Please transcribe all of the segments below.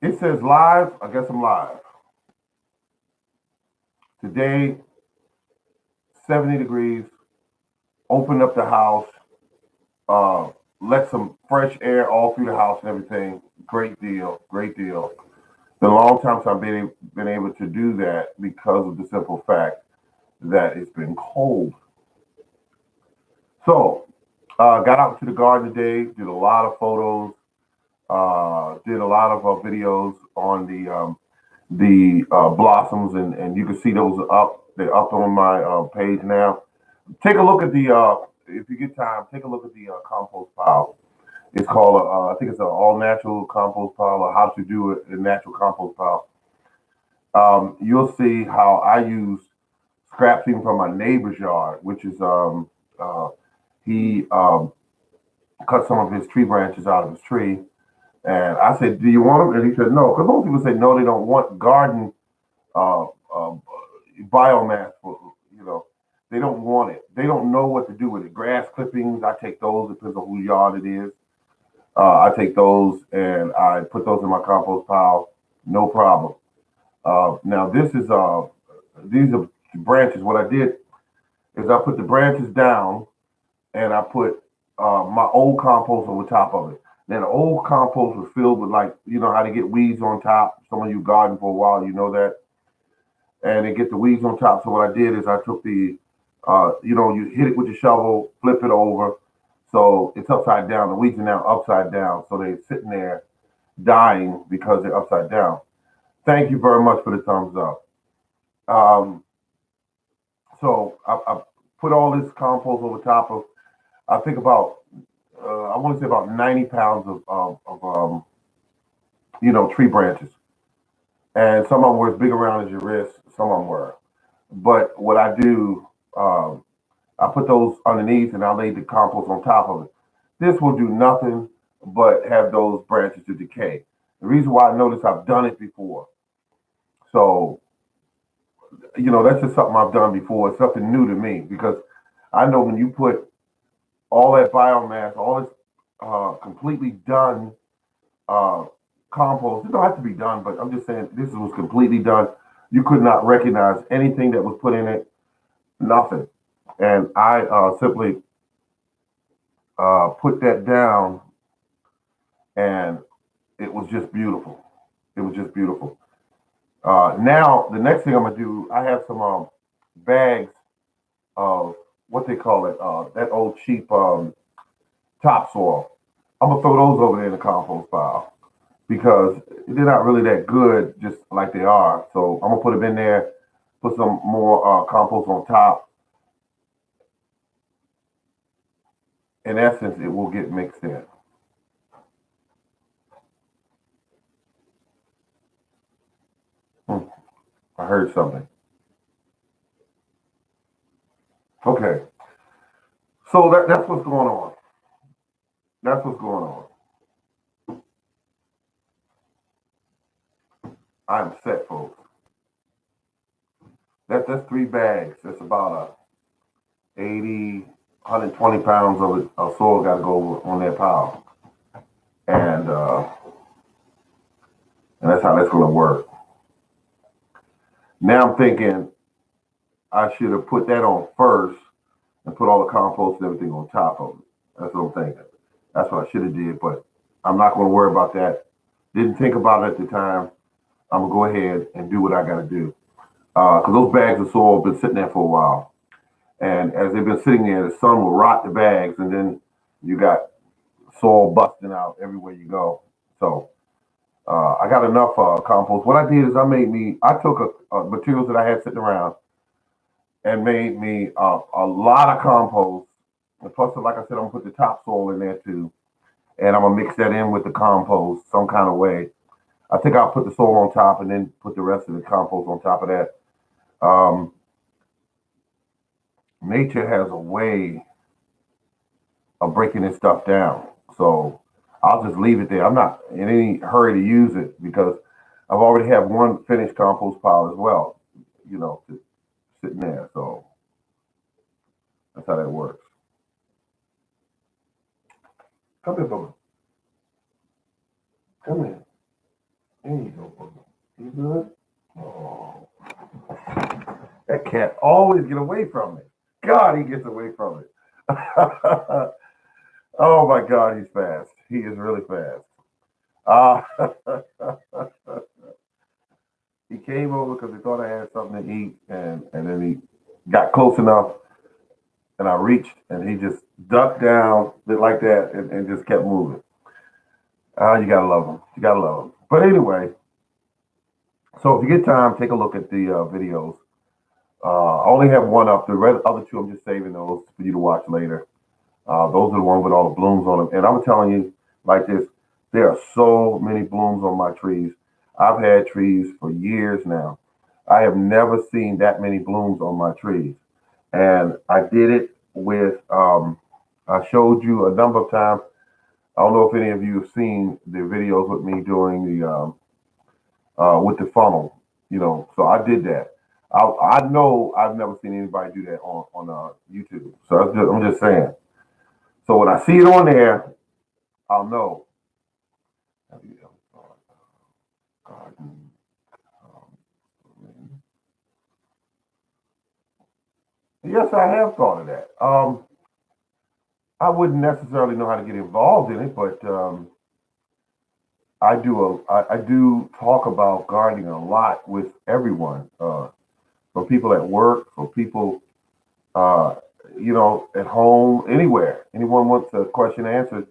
It says live. I guess I'm live. Today, 70 degrees. Open up the house. Let some fresh air all through the house and everything. Great deal. Great deal. Been a long time since I've been able to do that because of the simple fact that it's been cold. So, got out to the garden today. Did a lot of photos. Did a lot of videos on the blossoms, and you can see those up. They're up on my page now. Take a look at the if you get time. Take a look at the compost pile. It's called I think it's an all natural compost pile, or how to do it in natural compost pile. You'll see how I use scraps even from my neighbor's yard, which is he cut some of his tree branches out of his tree. And I said, "Do you want them?" And he said, "No," because most people say no, they don't want garden uh, uh, biomass. You know, they don't want it. They don't know what to do with it. Grass clippings, I take those. Depends on whose yard it is. I take those and I put those in my compost pile. No problem. Now this is these are branches. What I did is I put the branches down and I put my old compost over top of it. Now the old compost was filled with, like, you know how to get weeds on top. Some of you garden for a while, you know that, and they get the weeds on top. So what I did is I took you hit it with your shovel, flip it over, so it's upside down. The weeds are now upside down, so they're sitting there dying because they're upside down. Thank you very much for the thumbs up. Um, so I put all this compost over top of, I think about, I want to say about 90 pounds of tree branches. And some of them were as big around as your wrist, some of them were. But what I do, I put those underneath and I lay the compost on top of it. This will do nothing but have those branches to decay. The reason why I notice I've done it before. So, that's just something I've done before. It's something new to me because I know when you put all that biomass, all this completely done uh, compost, it don't have to be done, but I'm just saying this was completely done. You could not recognize anything that was put in it, nothing. And I simply put that down, and it was just beautiful. It was just beautiful. Now, the next thing I'm gonna do, I have some bags of what they call it, that old cheap topsoil. I'm gonna throw those over there in the compost pile because they're not really that good, just like they are. So I'm gonna put them in there, put some more compost on top. In essence, it will get mixed in. Hmm, I heard something. Okay, so that's what's going on. That's what's going on. I'm set, folks. That's three bags. That's about a 80, 120 pounds of it, of soil got to go on that pile, and that's how that's going to work. Now I'm thinking I should have put that on first and put all the compost and everything on top of it. That's what I'm thinking. That's what I should have did, but I'm not going to worry about that. Didn't think about it at the time. I'm gonna go ahead and do what I got to do because those bags of soil have been sitting there for a while, and as they've been sitting there, the sun will rot the bags, and then you got soil busting out everywhere you go. So I got enough compost. What I did is I took materials that I had sitting around and made me a lot of compost. And plus, like I said, I'm gonna put the topsoil in there too, and I'm gonna mix that in with the compost some kind of way. I think I'll put the soil on top and then put the rest of the compost on top of that. Um, Nature has a way of breaking this stuff down, so I'll just leave it there. I'm not in any hurry to use it because I've already have one finished compost pile as well, sitting there. So that's how that works. Come here, Bubba. Come here. There you go, Boogie. You good? Oh, that cat always get away from it. God, he gets away from it. Oh my God, he's fast. He is really fast. Uh, he came over because he thought I had something to eat, and then he got close enough, and I reached, and he just ducked down like that, and just kept moving. You gotta love him. You gotta love him. But anyway, so if you get time, take a look at the videos. I only have one up. The other two, I'm just saving those for you to watch later. Those are the ones with all the blooms on them. And I'm telling you, like this, there are so many blooms on my trees. I've had trees for years now. I have never seen that many blooms on my trees. And I did it with, I showed you a number of times. I don't know if any of you have seen the videos with me doing with the funnel, so I did that. I know I've never seen anybody do that on YouTube. So I'm just saying. So when I see it on there, I'll know. Yes, I have thought of that. I wouldn't necessarily know how to get involved in it, but I do talk about gardening a lot with everyone, for people at work, for people uh, at home, anywhere. Anyone wants a question answered.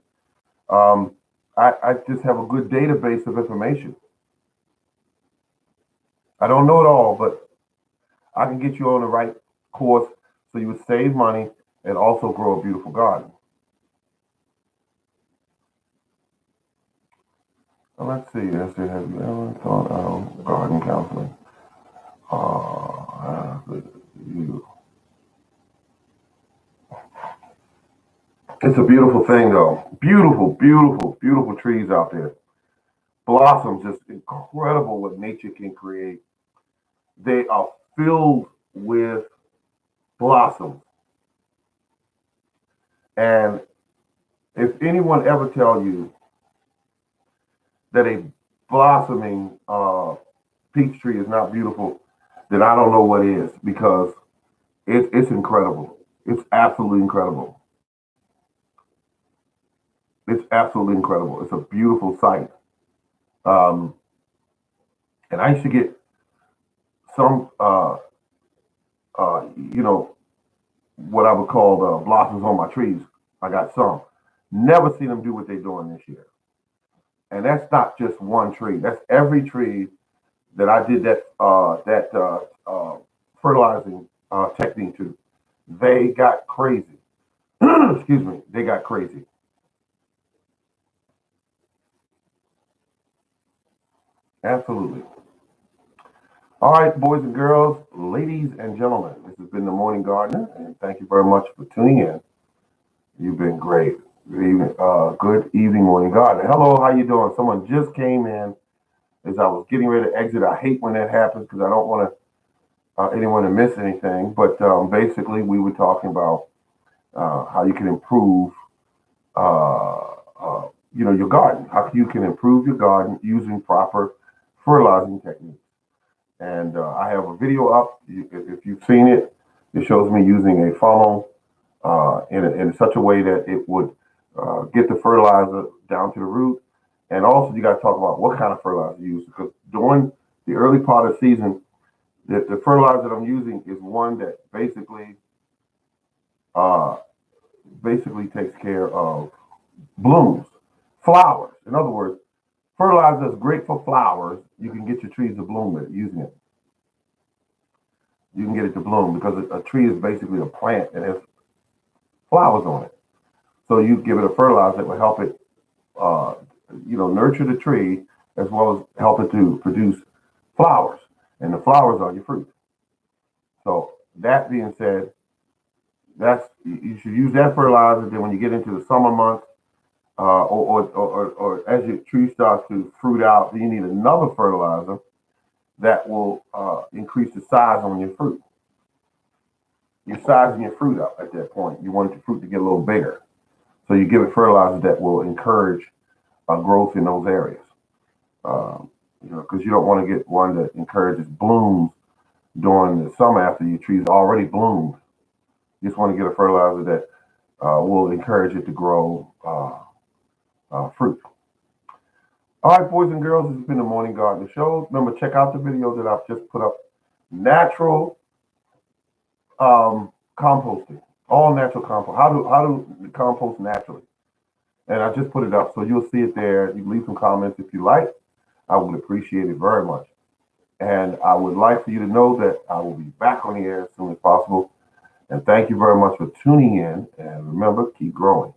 Um, I just have a good database of information. I don't know it all, but I can get you on the right course so you would save money and also grow a beautiful garden. Let's see. Have you ever thought of garden counseling? You. It's a beautiful thing, though. Beautiful, beautiful, beautiful trees out there. Blossoms, just incredible what nature can create. They are filled with blossoms. And if anyone ever tell you that a blossoming peach tree is not beautiful, then I don't know what is, because it's incredible. It's absolutely incredible. It's absolutely incredible. It's a beautiful sight. Um, and I used to get some, what I would call blossoms on my trees. I got some. Never seen them do what they're doing this year. And that's not just one tree. That's every tree that I did that fertilizing technique to. They got crazy. Excuse me. They got crazy. Absolutely. All right, boys and girls, ladies and gentlemen, this has been the Morning Gardener, and thank you very much for tuning in. You've been great. Good evening, Morning Gardener. Hello, how you doing? Someone just came in as I was getting ready to exit. I hate when that happens because I don't want anyone to miss anything. But basically, we were talking about how you can improve, your garden. How you can improve your garden using proper fertilizing techniques. And I have a video up. If you've seen it, it shows me using a funnel in such a way that it would get the fertilizer down to the root. And also, you got to talk about what kind of fertilizer you use, because during the early part of the season, the fertilizer that I'm using is one that uh, basically takes care of blooms, flowers. In other words, fertilizer is great for flowers. You can get your trees to bloom with it using it. You can get it to bloom because a tree is basically a plant that has flowers on it. So you give it a fertilizer that will help it, nurture the tree as well as help it to produce flowers. And the flowers are your fruit. So that being said, you should use that fertilizer. Then when you get into the summer months, or as your tree starts to fruit out, then you need another fertilizer that will increase the size on your fruit. You're sizing your fruit up at that point. You want your fruit to get a little bigger. So you give it fertilizer that will encourage growth in those areas. because you don't want to get one that encourages blooms during the summer after your tree's already bloomed. You just want to get a fertilizer that will encourage it to grow fruit. All right, boys and girls, this has been the Morning Gardener Show. Remember, check out the video that I've just put up. Natural composting, all natural compost. How to compost naturally? And I just put it up, so you'll see it there. You can leave some comments if you like. I would appreciate it very much. And I would like for you to know that I will be back on the air as soon as possible. And thank you very much for tuning in. And remember, keep growing.